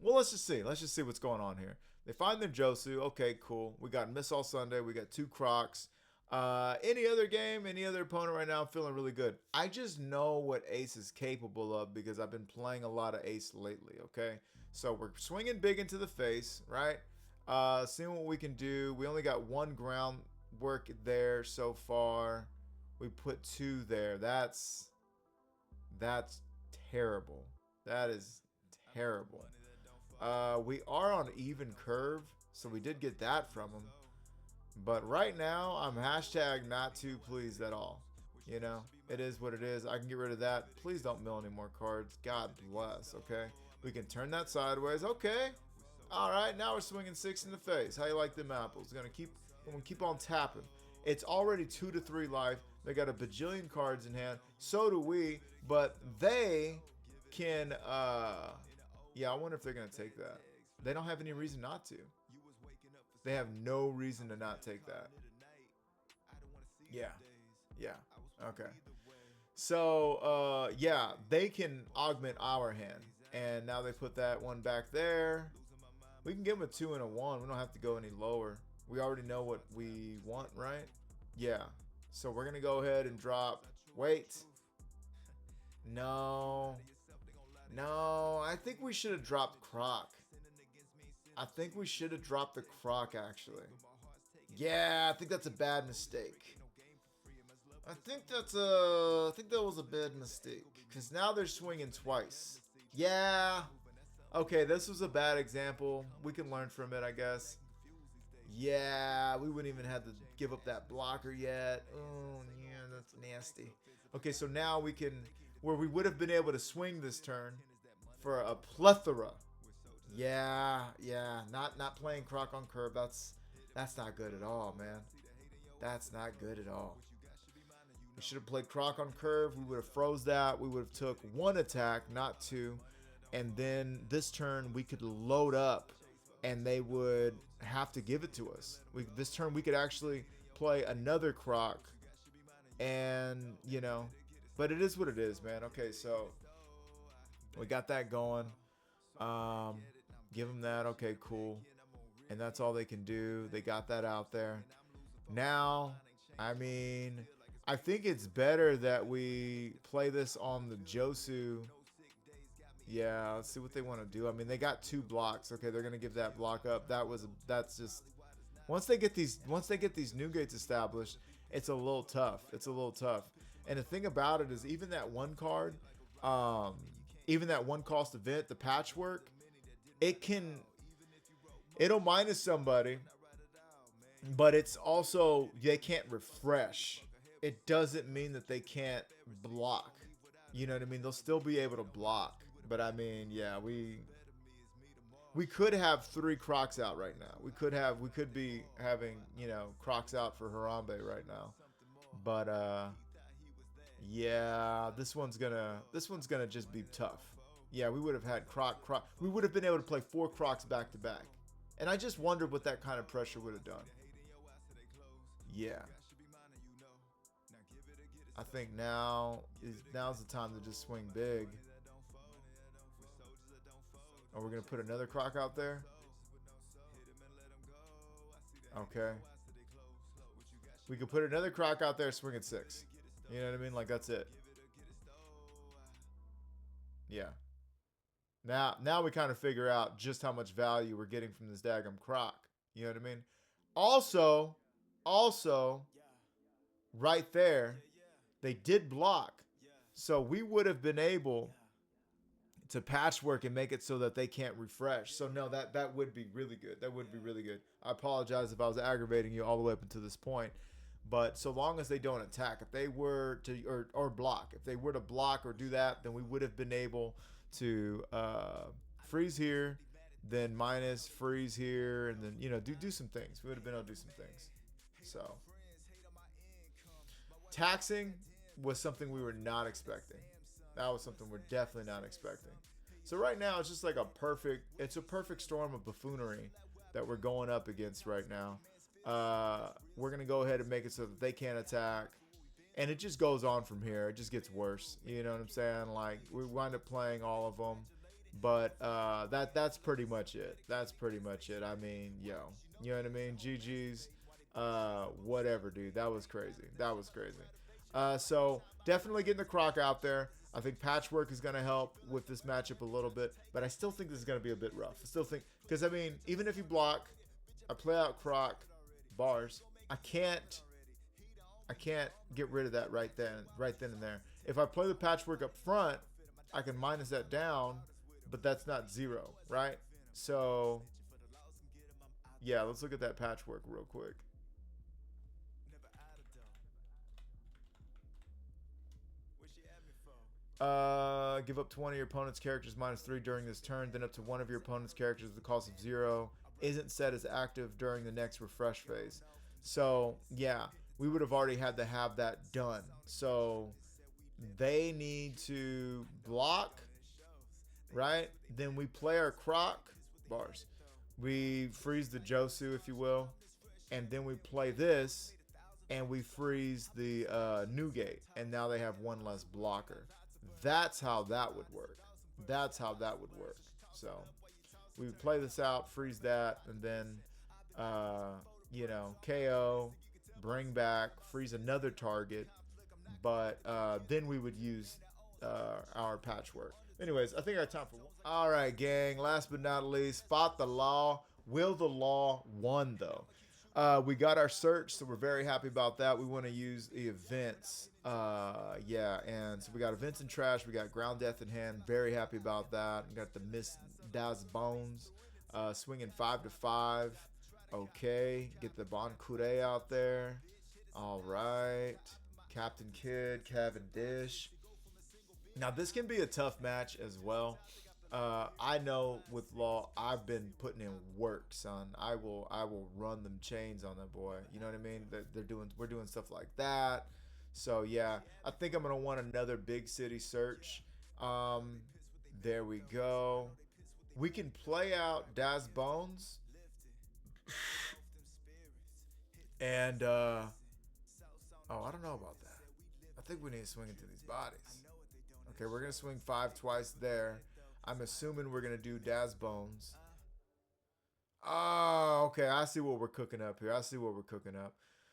well, let's just see. Let's just see what's going on here. They find their Josu. Okay, cool. We got Miss All Sunday. We got 2 Crocs. Any other game, any other opponent right now, I'm feeling really good. I just know what Ace is capable of because I've been playing a lot of Ace lately, okay? So we're swinging big into the face, right? Seeing what we can do. We only got 1 ground work there so far. We put 2 there. That's terrible. That is terrible. We are on even curve, so we did get that from him. But right now, I'm hashtag not too pleased at all. It is what it is. I can get rid of that. Please don't mill any more cards. God bless, okay? We can turn that sideways. Okay. All right, now we're swinging 6 in the face. How you like them apples? We're gonna keep on tapping. It's already 2 to 3 life. They got a bajillion cards in hand. So do we, but they can... Yeah, I wonder if they're going to take that. They don't have any reason not to. They have no reason to not take that. Yeah. Okay. So, yeah, they can augment our hand. And now they put that one back there. We can give them a 2 and a 1. We don't have to go any lower. We already know what we want, right? Yeah. So we're going to go ahead and drop. Wait. No. No. I think we should have dropped Croc. I think we should have dropped the Croc, actually. Yeah, I think that's a bad mistake. I think that was a bad mistake. Because now they're swinging twice. Yeah. Okay, this was a bad example. We can learn from it, I guess. Yeah, we wouldn't even have to give up that blocker yet. Oh, yeah, that's nasty. Okay, so now we can, where we would have been able to swing this turn for a plethora. Yeah, not playing Croc on curve. That's not good at all, man. That's not good at all. We should have played Croc on curve. We would have froze that. We would have took 1 attack, not 2. And then this turn we could load up and they would have to give it to us. This turn we could actually play another Croc and, you know, but it is what it is, man. Okay, so we got that going. Give them that. Okay, cool. And that's all they can do. They got that out there. Now, I mean, I think it's better that we play this on the Josu. Yeah, let's see what they want to do. I mean, they got 2 blocks. Okay, they're gonna give that block up. That's just once they get these new gates established, it's a little tough. It's a little tough. And the thing about it is, even that one card, even that one cost event, the patchwork, it'll minus somebody, but it's also they can't refresh. It doesn't mean that they can't block. You know what I mean? They'll still be able to block. But I mean, yeah, we could have 3 Crocs out right now. We could be having, you know, Crocs out for Harambe right now. But yeah, this one's gonna just be tough. Yeah, we would have had Croc. We would have been able to play 4 Crocs back to back. And I just wondered what that kind of pressure would have done. Yeah. I think now's the time to just swing big. Oh, we're going to put another Croc out there? Okay. We could put another Croc out there, swing at 6. You know what I mean? Like, that's it. Yeah. Now we kind of figure out just how much value we're getting from this daggum Croc. You know what I mean? Also, right there, they did block. So we would have been able to patchwork and make it so that they can't refresh. So no, that would be really good. That would be really good. I apologize if I was aggravating you all the way up until this point. But so long as they don't attack, if they were to, or block, if they were to block or do that, then we would have been able to freeze here, then minus, freeze here, and then, you know, do some things. We would have been able to do some things. So taxing was something we were not expecting. That was something we're definitely not expecting. So right now it's just like a perfect storm of buffoonery that we're going up against right now. We're gonna go ahead and make it so that they can't attack, and it just goes on from here. It just gets worse. You know what I'm saying? Like, we wind up playing all of them, but that's pretty much it. That's pretty much it. I mean, yo, you know what I mean? GG's, whatever, dude. That was crazy. That was crazy. So definitely getting the Croc out there. I think patchwork is going to help with this matchup a little bit, but I still think this is going to be a bit rough. I still think, because I mean, even if you block, I play out Croc, bars, I can't get rid of that right then and there. If I play the patchwork up front, I can minus that down, but that's not 0, right? So yeah, let's look at that patchwork real quick. Give up to one of your opponent's characters -3 during this turn, then up to one of your opponent's characters at the cost of 0. Isn't set as active during the next refresh phase. So yeah, we would have already had to have that done. So they need to block, right? Then we play our Croc, bars. We freeze the Josu, if you will, and then we play this, and we freeze the new gate, and now they have one less blocker. That's how that would work. That's how that would work. So we would play this out, freeze that, and then KO, bring back, freeze another target, but then we would use our patchwork. Anyways, I think I have time for one. All right, gang. Last but not least, spot the law. Will the law won though? We got our search, so we're very happy about that. We want to use the events. And so we got events and trash. We got ground death in hand. Very happy about that. We got the Miss Das Bones swinging 5-5. Okay, get the Bon Kure out there. All right, Captain Kidd, Cavendish. Now this can be a tough match as well. I know with Law, I've been putting in work, son. I will run them chains on that boy. You know what I mean? We're doing stuff like that. So yeah, I think I'm gonna want another big city search. There we go. We can play out Das Bones. And I don't know about that. I think we need to swing into these bodies. Okay, we're gonna swing 5 twice there. I'm assuming we're gonna do Das Bones. Oh, okay. I see what we're cooking up here.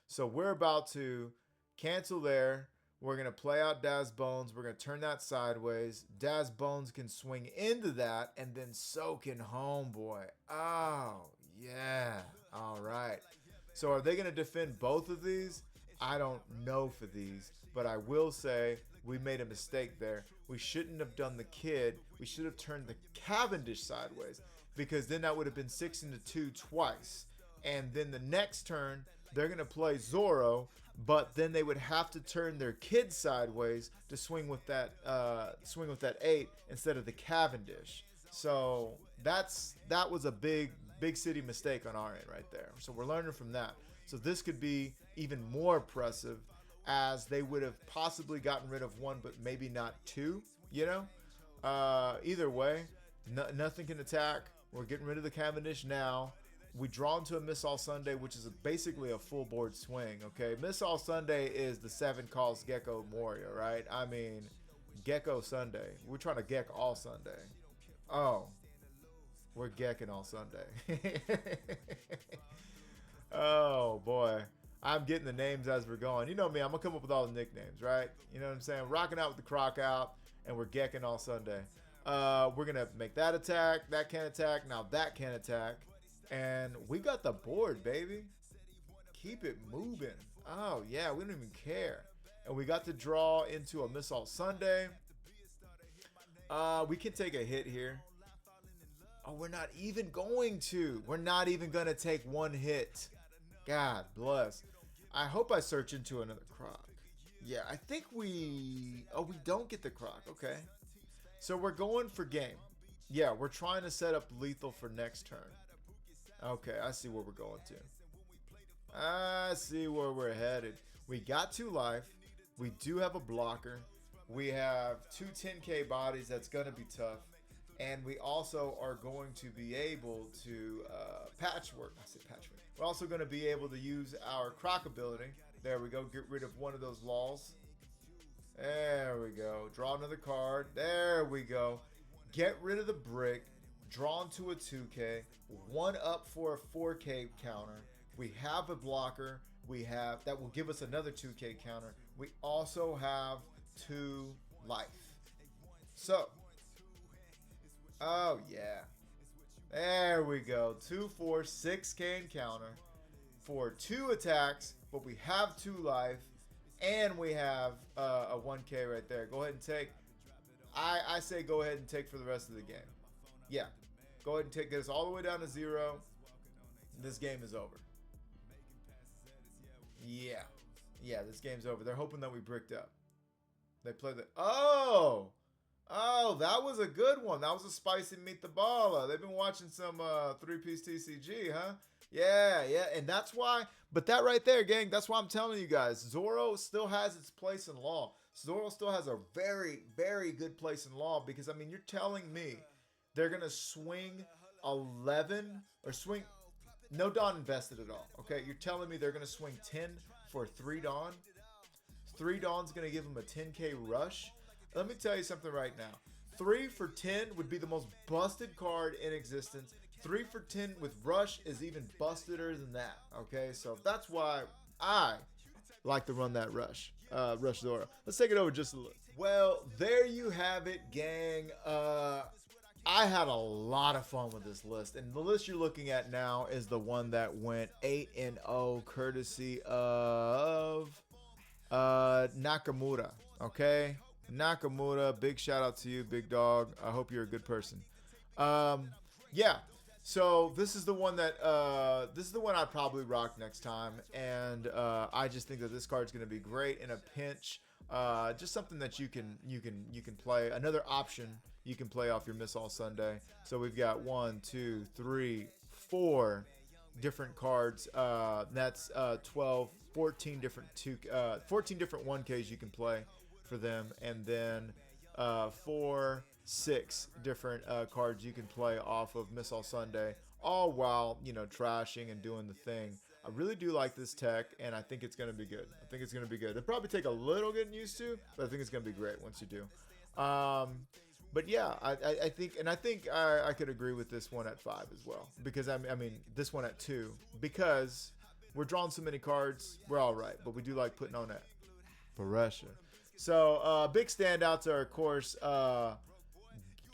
So we're about to cancel there. We're gonna play out Das Bones. We're gonna turn that sideways. Das Bones can swing into that and then soak in homeboy. Oh, yeah. All right. So are they gonna defend both of these? I don't know for these, but I will say we made a mistake there. We shouldn't have done the Kid. We should have turned the Cavendish sideways, because then that would have been 6-2 twice. And then the next turn, they're going to play Zoro, but then they would have to turn their Kid sideways to swing with that 8 instead of the Cavendish. So that was a big city mistake on our end right there. So we're learning from that. So this could be even more oppressive, as they would have possibly gotten rid of 1, but maybe not 2, either way, nothing can attack. We're getting rid of the Cavendish now. We draw into a Miss All Sunday, which is basically a full board swing, okay? Miss All Sunday is the 7 calls Gecko Moria, right? I mean, Gecko Sunday. We're trying to Geck all Sunday. Oh, we're Gecking all Sunday. Oh, boy. I'm getting the names as we're going. You know me, I'm going to come up with all the nicknames, right? You know what I'm saying? Rocking out with the Croc out, and we're Gecking all Sunday. We're going to make that attack. That can't attack. Now that can't attack. And we got the board, baby. Keep it moving. Oh, yeah, we don't even care. And we got to draw into a Miss All Sunday. We can take a hit here. Oh, we're not even going to. We're not even going to take 1 hit. God bless. I hope I search into another Croc. Yeah, I think we... Oh, we don't get the Croc. Okay. So we're going for game. Yeah, we're trying to set up lethal for next turn. Okay, I see where we're going to. I see where we're headed. We got 2 life. We do have a blocker. We have 2 10K bodies. That's going to be tough. And we also are going to be able to patchwork. I said patchwork. We're also going to be able to use our Croc ability. There we go. Get rid of one of those laws. There we go. Draw another card. There we go. Get rid of the brick. Draw into a 2K. 1 up for a 4K counter. We have a blocker. That will give us another 2K counter. We also have 2 life. So, oh yeah. There we go. 2, 4, 6K encounter for 2 attacks, but we have 2 life, and we have a 1K right there. Go ahead and take. I say go ahead and take for the rest of the game. Yeah. Go ahead and get us all the way down to 0. This game is over. Yeah. Yeah, this game's over. They're hoping that we bricked up. They play the... Oh! Oh, that was a good one. That was a spicy meet the baller. They've been watching some 3-piece TCG, huh? Yeah, yeah. And that's why... But that right there, gang, that's why I'm telling you guys. Zoro still has its place in Law. Zoro still has a very, very good place in Law, because, I mean, you're telling me they're going to swing 11 or swing... No Dawn invested at all, okay? You're telling me they're going to swing 10 for 3 Dawn. 3 Dawn's going to give him a 10k rush. Let me tell you something right now. 3 for 10 would be the most busted card in existence. 3 for 10 with rush is even busteder than that. Okay, so that's why I like to run that rush. Rush Zora. Let's take it over just a little. Well, there you have it, gang. I had a lot of fun with this list, and the list you're looking at now is the one that went 8-0, courtesy of Nakamura. Okay, Nakamura, big shout out to you, big dog. I hope you're a good person. Yeah. So this is the one that I'd probably rock next time, and I just think that this card's going to be great in a pinch. Just something that you can play. Another option you can play off your Miss All Sunday. So we've got 1, 2, 3, 4 different cards. That's 12, 14 different 14 different 1Ks you can play for them, and then 4, 6 different cards you can play off of Miss All Sunday, all while, you know, trashing and doing the thing. I really do like this tech, and I think it's going to be good. I think it's going to be good. It'll probably take a little getting used to, but I think it's going to be great once you do. But yeah, I think I could agree with this one at 5 as well, because I mean this one at 2, because we're drawing so many cards. We're all right, but we do like putting on that pressure. So big standouts are, of course,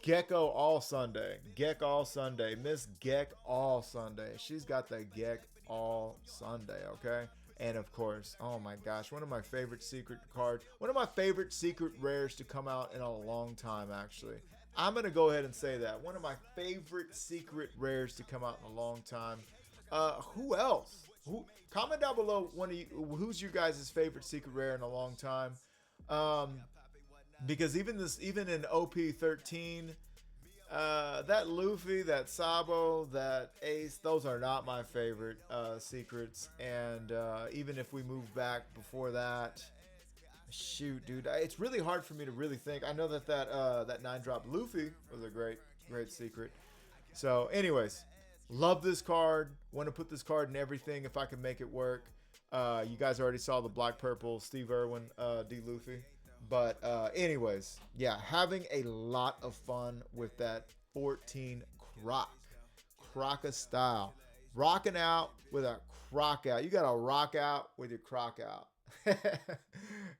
Gecko All Sunday. Gek All Sunday. Miss Gek All Sunday. She's got the Gek All Sunday, okay? And of course, oh my gosh, one of my favorite secret cards. One of my favorite secret rares to come out in a long time, actually. I'm going to go ahead and say that. One of my favorite secret rares to come out in a long time. Who else? Comment down below who's your guys' favorite secret rare in a long time. Because even in OP13, that Luffy, that Sabo, that Ace, those are not my favorite secrets. And even if we move back before that, shoot, dude, it's really hard for me to really think. I know that 9-drop Luffy was a great secret. So anyways, love this card. Want to put this card in everything if I can make it work. You guys already saw the black purple Steve Irwin D Luffy. But anyways, yeah, having a lot of fun with that 14 Croca style. Rocking out with a Croc out. You got to rock out with your Croc out.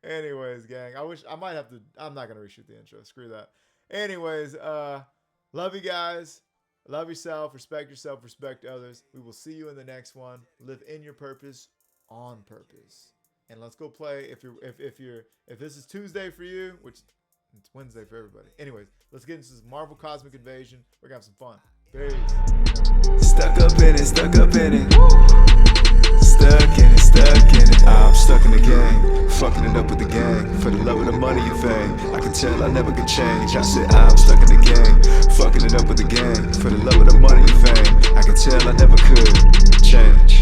Anyways, gang, I'm not going to reshoot the intro. Screw that. Anyways, love you guys. Love yourself, respect others. We will see you in the next one. Live in your purpose, on purpose. And let's go play. If this is Tuesday for you, which it's Wednesday for everybody. Anyways, let's get into this Marvel Cosmic Invasion. We're gonna have some fun. Peace. Stuck up in it. Stuck in it. I'm stuck in the game, fucking it up with the gang. For the love of the money and fame, I can tell I never could change. I said I'm stuck in the game, fucking it up with the gang. For the love of the money and fame, I can tell I never could change.